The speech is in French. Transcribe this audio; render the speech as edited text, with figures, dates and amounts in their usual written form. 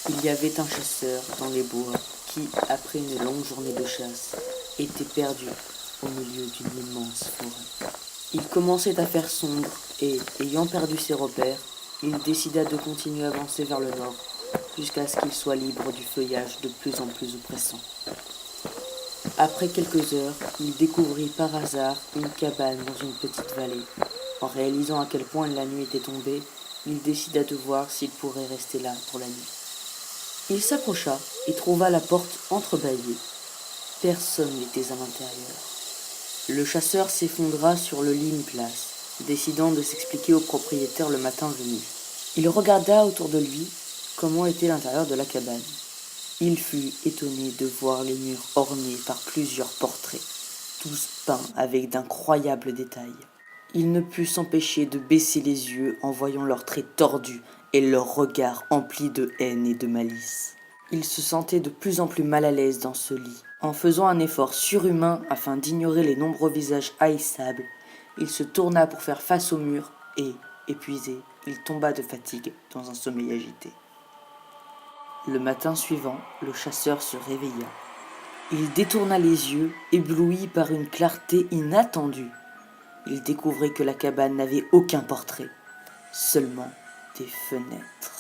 Il y avait un chasseur dans les bois qui, après une longue journée de chasse, était perdu au milieu d'une immense forêt. Il commençait à faire sombre et, ayant perdu ses repères, il décida de continuer à avancer vers le nord jusqu'à ce qu'il soit libre du feuillage de plus en plus oppressant. Après quelques heures, il découvrit par hasard une cabane dans une petite vallée. En réalisant à quel point la nuit était tombée, il décida de voir s'il pourrait rester là pour la nuit. Il s'approcha et trouva la porte entrebâillée. Personne n'était à l'intérieur. Le chasseur s'effondra sur le lit une place, décidant de s'expliquer au propriétaire le matin venu. Il regarda autour de lui comment était l'intérieur de la cabane. Il fut étonné de voir les murs ornés par plusieurs portraits, tous peints avec d'incroyables détails. Il ne put s'empêcher de baisser les yeux en voyant leurs traits tordus et leurs regards emplis de haine et de malice. Il se sentait de plus en plus mal à l'aise dans ce lit. En faisant un effort surhumain afin d'ignorer les nombreux visages haïssables, il se tourna pour faire face au mur et, épuisé, il tomba de fatigue dans un sommeil agité. Le matin suivant, le chasseur se réveilla. Il détourna les yeux, ébloui par une clarté inattendue. Il découvrit que la cabane n'avait aucun portrait, seulement des fenêtres.